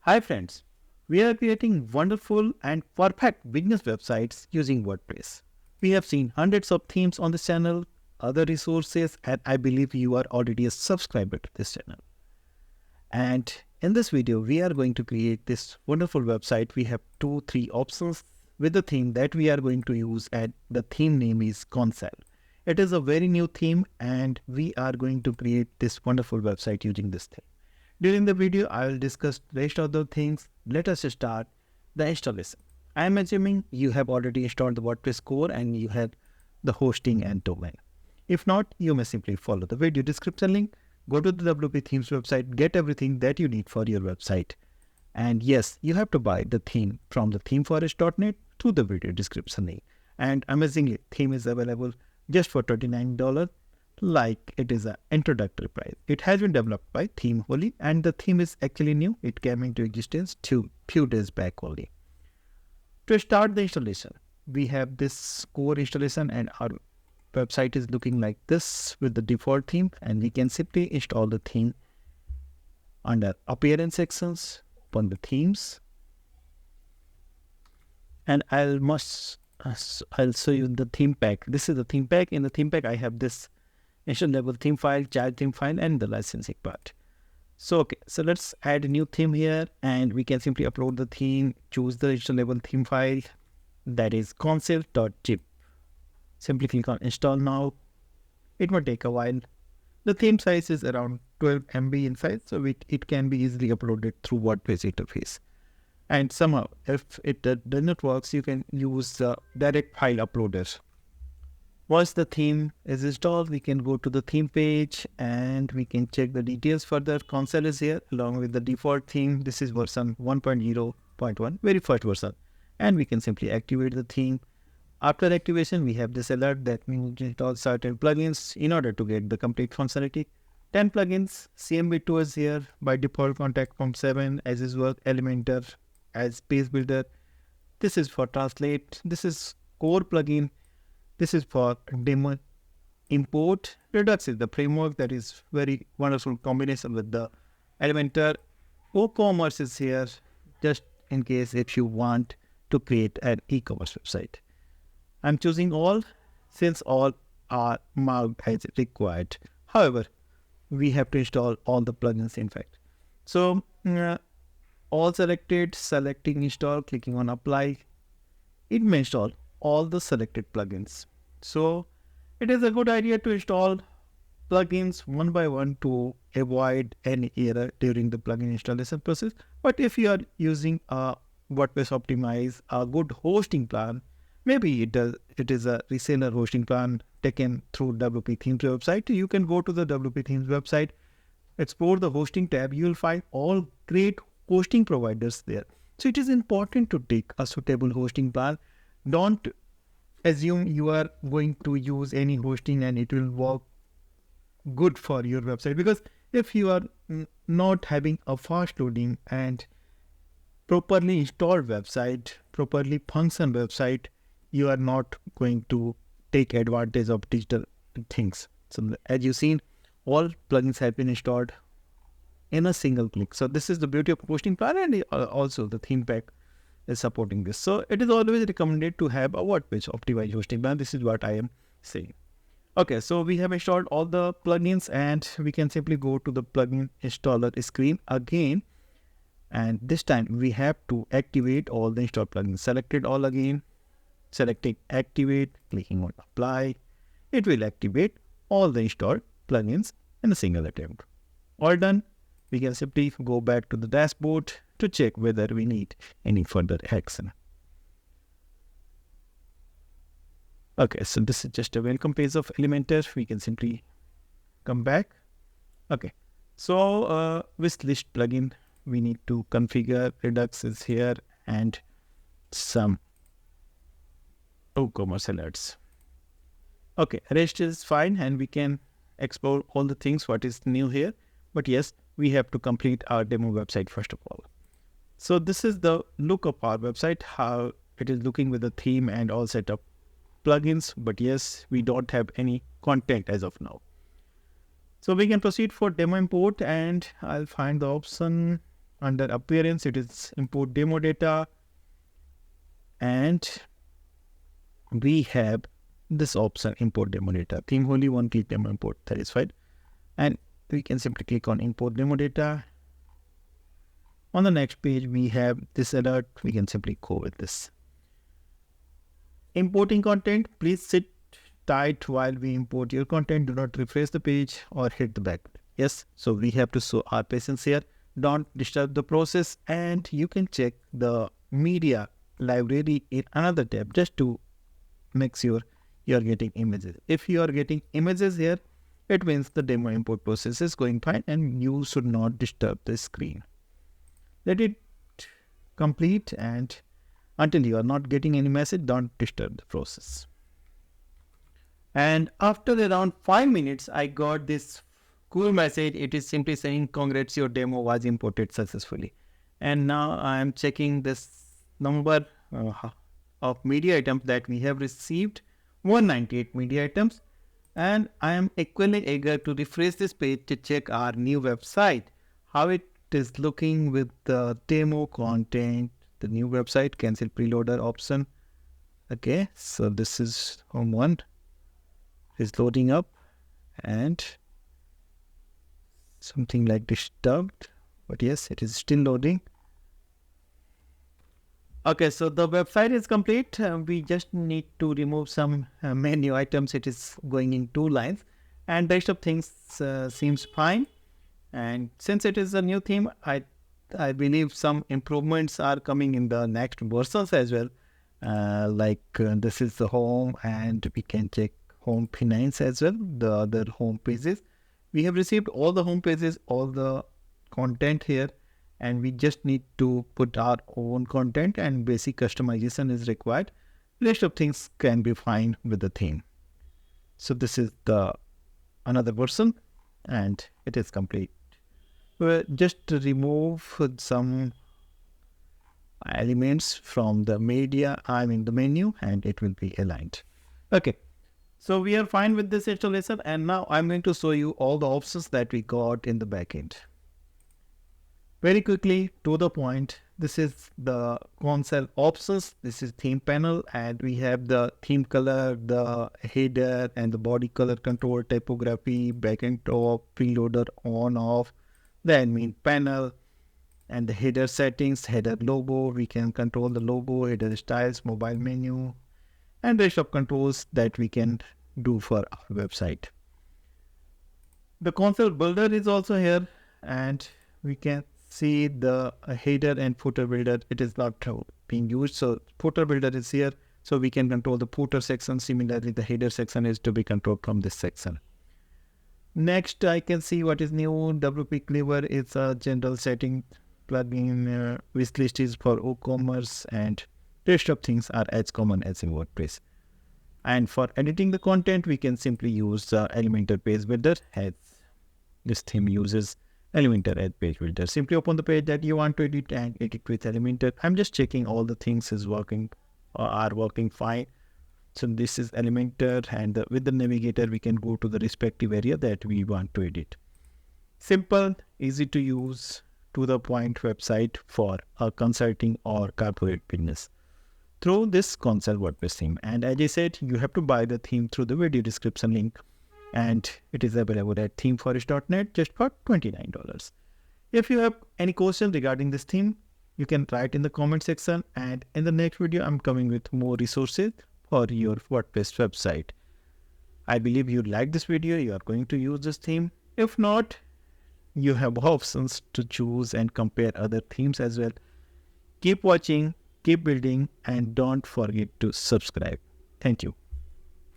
Hi friends, we are creating wonderful and perfect business websites using WordPress. We have seen hundreds of themes on this channel, other resources, and I believe you are already a subscriber to this channel. And in this video, we are going to create this wonderful website. We have three options with the theme that we are going to use, and the theme name is Konsal. It is a very new theme, and we are going to create this wonderful website using this theme. During the video, I will discuss the rest of the things. Let us start the installation. I am assuming you have already installed the WordPress core and you have the hosting and domain. If not, you may simply follow the video description link, go to the WP Themes website, get everything that you need for your website. And yes, you have to buy the theme from the themeforest.net through the video description link. And amazingly, theme is available just for $29, like it is an introductory price. It has been developed by Theme Holy, and the theme is actually new. It came into existence few days back only. To start the installation, we have this core installation, and our website is looking like this with the default theme, and we can simply install the theme under appearance sections, open the themes, and I'll show you the theme pack. This is the theme pack. In the theme pack, I have this install level theme file, child theme file, and the licensing part. So let's add a new theme here, and we can simply upload the theme, choose the install level theme file, that is konsal.zip. Simply click on install now. It will take a while. The theme size is around 12 MB in size, so it can be easily uploaded through WordPress interface. And somehow, if it does not work, you can use the direct file uploader. Once the theme is installed, we can go to the theme page and we can check the details further. Konsal is here along with the default theme. This is version 1.0.1, very first version. And we can simply activate the theme. After activation, we have this alert that means install certain plugins in order to get the complete functionality. 10 plugins, CMB2 is here by default, contact form 7 as is work, Elementor as page builder. This is for translate. This is core plugin. This is for demo import. Redux is the framework that is very wonderful combination with the Elementor. WooCommerce is here just in case if you want to create an e-commerce website. I'm choosing all since all are marked as required. However, we have to install all the plugins in fact. So all selected, selecting install, clicking on apply. It may install all the selected plugins. So it is a good idea to install plugins one by one to avoid any error during the plugin installation process. But if you are using a WordPress optimize, a good hosting plan, maybe it is a reseller hosting plan taken through WP Themes website. You can go to the WP Themes website, explore the hosting tab. You will find all great hosting providers there. So it is important to take a suitable hosting plan. Don't assume you are going to use any hosting and it will work good for your website, because if you are not having a fast loading and properly installed website, properly function website, you are not going to take advantage of digital things. So as you've seen, all plugins have been installed in a single click. So this is the beauty of hosting plan, and also the theme pack is supporting this. So it is always recommended to have a WordPress optimized hosting plan. This is what I am saying. Okay, so we have installed all the plugins and we can simply go to the plugin installer screen again. And this time we have to activate all the installed plugins. Selected all again, selecting activate, clicking on apply. It will activate all the installed plugins in a single attempt. All done. We can simply go back to the dashboard to check whether we need any further action. Okay, so this is just a welcome page of Elementor. We can simply come back. Okay, so wish list plugin we need to configure. Redux is here and some WooCommerce alerts. Okay, rest is fine and we can explore all the things what is new here. But yes, we have to complete our demo website first of all. So this is the look of our website, how it is looking with the theme and all setup plugins. But yes, we don't have any content as of now. So we can proceed for demo import, and I'll find the option under appearance, it is import demo data, and we have this option, import demo data. Theme only one click demo import, that is fine. And we can simply click on import demo data. On the next page, we have this alert. We can simply go with this. Importing content, please sit tight while we import your content. Do not refresh the page or hit the back. Yes, so we have to show our patience here. Don't disturb the process, and you can check the media library in another tab just to make sure you are getting images. If you are getting images here, it means the demo import process is going fine and you should not disturb the screen. Let it complete, and until you are not getting any message, don't disturb the process. And after around 5 minutes, I got this cool message. It is simply saying, congrats, your demo was imported successfully. And now I am checking this number of media items that we have received, 198 media items. And I am equally eager to refresh this page to check our new website, how it is looking with the demo content, the new website, cancel preloader option. Okay, so this is home one. Is loading up and something like disturbed, but yes, it is still loading. Okay, so the website is complete. We just need to remove some menu items. It is going in 2 lines, and the rest of things seems fine. And since it is a new theme, I believe some improvements are coming in the next versions as well. This is the home, and we can check home finance as well, the other home pages. We have received all the home pages, all the content here, and we just need to put our own content, and basic customization is required. Rest of things can be fine with the theme. So this is the another version, and it is complete. Just to remove some elements from the media, the menu, and it will be aligned. Okay. So we are fine with this installation, and now I'm going to show you all the options that we got in the backend. Very quickly, to the point, this is the Konsal options. This is theme panel, and we have the theme color, the header and the body color control, typography, backend top, preloader on off, the admin panel, and the header settings, header logo. We can control the logo, header styles, mobile menu, and rest of controls that we can do for our website. The Konsal builder is also here, and we can see the header and footer builder. It is not being used, so footer builder is here, so we can control the footer section. Similarly, the header section is to be controlled from this section. Next, I can see what is new. WP Clever is a general setting plugin. Wishlist is for WooCommerce, and rest of things are as common as in WordPress. And for editing the content, we can simply use Elementor Page Builder, as this theme uses Elementor as page builder. Simply open the page that you want to edit and edit with Elementor. I'm just checking all the things is working or are working fine. So this is Elementor, and with the navigator, we can go to the respective area that we want to edit. Simple, easy to use, to the point website for a consulting or corporate business through this Konsal WordPress theme. And as I said, you have to buy the theme through the video description link, and it is available at themeforest.net just for $29. If you have any question regarding this theme, you can write in the comment section, and in the next video, I'm coming with more resources for your WordPress website. I believe you like this video, you are going to use this theme. If not, you have options to choose and compare other themes as well. Keep watching, keep building, and don't forget to subscribe. Thank you.